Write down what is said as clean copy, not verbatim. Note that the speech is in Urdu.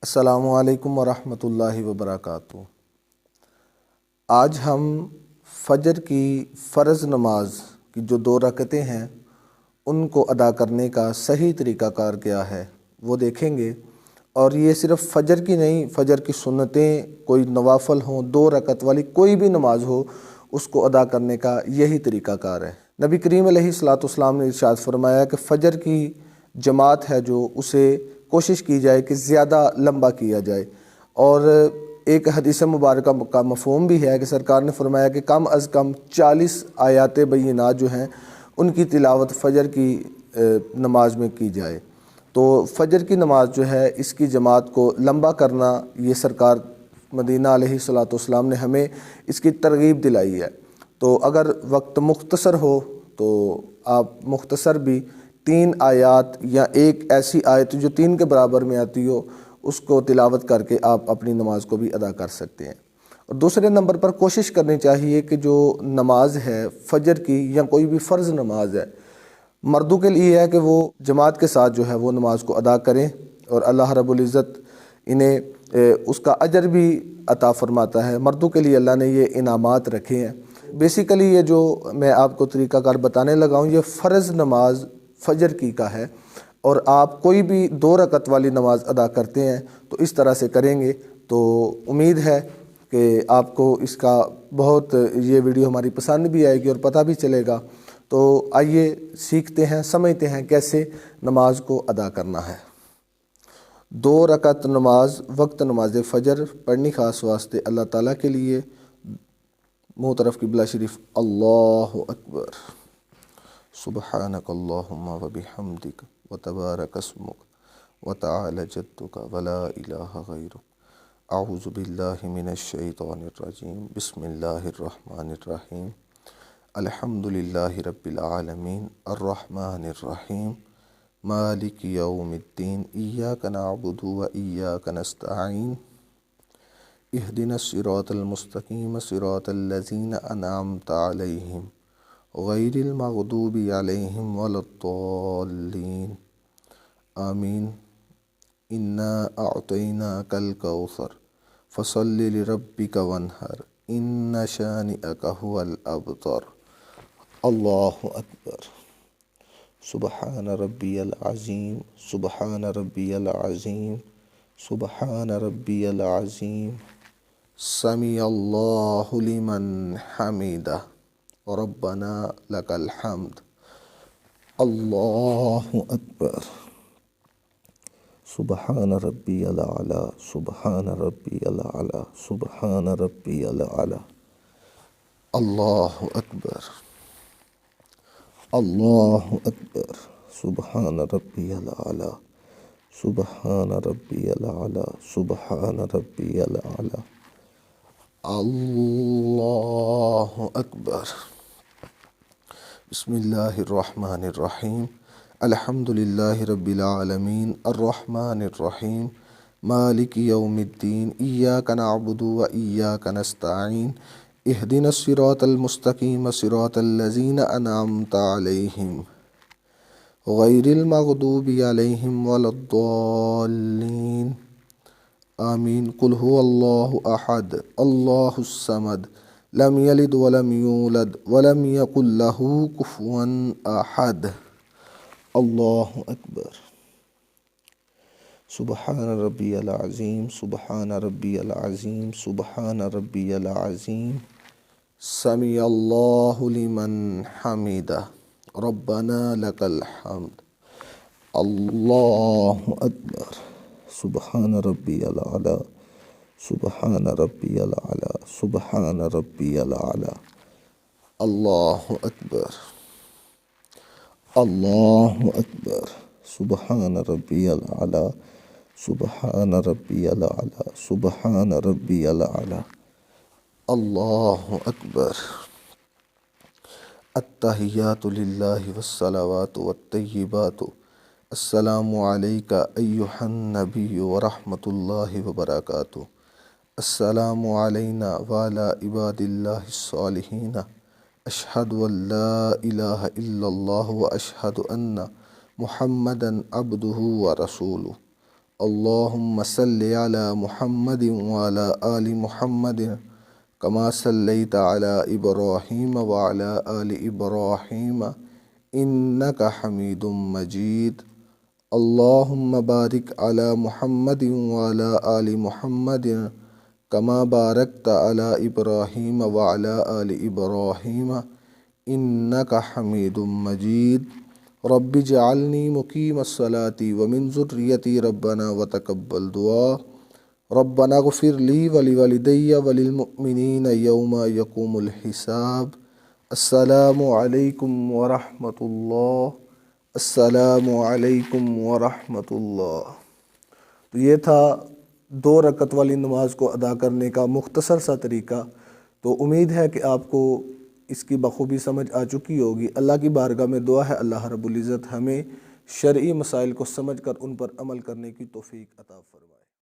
السلام علیکم ورحمۃ اللہ وبرکاتہ۔ آج ہم فجر کی فرض نماز کی جو 2 رکعتیں ہیں ان کو ادا کرنے کا صحیح طریقہ کار کیا ہے وہ دیکھیں گے، اور یہ صرف فجر کی نہیں، فجر کی سنتیں کوئی نوافل ہوں، 2 رکعت والی کوئی بھی نماز ہو اس کو ادا کرنے کا یہی طریقہ کار ہے۔ نبی کریم علیہ الصلاۃ والسلام نے ارشاد فرمایا کہ فجر کی جماعت ہے جو اسے کوشش کی جائے کہ زیادہ لمبا کیا جائے، اور ایک حدیث مبارکہ کا مفہوم بھی ہے کہ سرکار نے فرمایا کہ کم از کم 40 آیات بینات جو ہیں ان کی تلاوت فجر کی نماز میں کی جائے۔ تو فجر کی نماز جو ہے اس کی جماعت کو لمبا کرنا، یہ سرکار مدینہ علیہ الصلاۃ والسلام نے ہمیں اس کی ترغیب دلائی ہے۔ تو اگر وقت مختصر ہو تو آپ مختصر بھی 3 آیات یا ایک ایسی آیت جو 3 کے برابر میں آتی ہو اس کو تلاوت کر کے آپ اپنی نماز کو بھی ادا کر سکتے ہیں۔ اور دوسرے نمبر پر کوشش کرنی چاہیے کہ جو نماز ہے فجر کی یا کوئی بھی فرض نماز ہے، مردوں کے لیے ہے کہ وہ جماعت کے ساتھ جو ہے وہ نماز کو ادا کریں، اور اللہ رب العزت انہیں اس کا اجر بھی عطا فرماتا ہے۔ مردوں کے لیے اللہ نے یہ انعامات رکھے ہیں۔ بیسیکلی یہ جو میں آپ کو طریقہ کار بتانے لگا ہوں یہ فرض نماز فجر کی کا ہے، اور آپ کوئی بھی 2 رکعت والی نماز ادا کرتے ہیں تو اس طرح سے کریں گے تو امید ہے کہ آپ کو اس کا بہت یہ ویڈیو ہماری پسند بھی آئے گی اور پتہ بھی چلے گا۔ تو آئیے سیکھتے ہیں، سمجھتے ہیں کیسے نماز کو ادا کرنا ہے۔ 2 رکعت نماز وقت نماز فجر پڑھنی خاص واسطے اللہ تعالیٰ کے لیے۔ منہ طرف قبلہ شریف، اللہ اکبر، سبحانک اللہم وبحمدک وتبارک اسمک وتعالی جدک ولا الہ غیرک، اعوذ باللہ من الشیطان الرجیم، بسم اللہ الرحمن الرحیم، الحمد للہ رب العالمین، الرحمن الرحیم، مالک یوم الدین، ایاک نعبد و ایاک نستعین، اہدنا الصراط المستقیم صراط الذین انعمت علیہم غیر المغضوب علیہم ولا الضالین، آمین۔ انا اعطیناک الکوثر فصل لربک وانحر ان شانئک هو الابتر، اللہ اکبر، سبحان ربی العظیم، سبحان ربی العظیم، سبحان ربی العظیم، سمیع اللہ لمن حمدہ، ربنا لک الحمد، اللہ اکبر، سبحان ربی الاعلی، سبحان ربی الاعلی، سبحان ربی الاعلی، اللہ اکبر، اللہ اکبر، سبحان ربی الاعلی، سبحان ربی الاعلی، سبحان ربی الاعلی، اللہ اکبر۔ بسم اللہ الرحمن الرحیم، الحمد للہ رب العالمین، الرحمن الرحیم، مالک یوم الدین، ایاک نعبد و ایاک نستعین، اہدنا الصراط المستقیم صراط الذین انعمت علیہم غیر المغضوب علیہم ولا الضالین، آمین۔ قل هو اللہ احد اللہ الصمد لم یلد ولم یولد ولم یکن لہ کفوا احد، اللہ اکبر، سبحان ربی العظیم، سبحان ربی العظیم، سبحان ربی العظیم، سمیع اللہ لمن حمدہ، ربنا لک الحمد، اللہ اکبر، سبحان ربی الاعلی، سبحان ربی الاعلی، سبحان ربی الاعلی، اللہ اکبر، اللہ اکبر، سبحان ربی الاعلی، سبحان ربی الاعلی، سبحان ربی الاعلی، اللہ اکبر۔ التحیات للہ والصلوات والطیبات، السلام علیک ایہا النبی ورحمۃ اللہ وبرکاتہ، السلام علینا وعلی عباد اللہ الصالحین، اشہد ان لا الہ الا اللہ واشہد ان محمدا عبدہ ورسولہ، اللہم صلی علی محمد وعلی آل محمد کما صلیت علی ابراہیم وعلی آل ابراہیم انک حمید مجید۔ اللہم بارک علی محمد وعلی آل محمد کما بارکت علی ابراہیم وعلی آل ابراہیم انک حمید مجید۔ رب اجعلنی مقیم الصلاۃ ومن ذریتی ربنا وتقبل دعا۔ ربنا اغفر لی ولوالدی وللمؤمنین یوم یقوم الحساب۔ السلام علیکم ورحمۃ اللہ۔ السلام علیکم ورحمۃ اللہ۔ تو یہ تھا 2 رکعت والی نماز کو ادا کرنے کا مختصر سا طریقہ۔ تو امید ہے کہ آپ کو اس کی بخوبی سمجھ آ چکی ہوگی۔ اللہ کی بارگاہ میں دعا ہے اللہ رب العزت ہمیں شرعی مسائل کو سمجھ کر ان پر عمل کرنے کی توفیق عطا فرمائے۔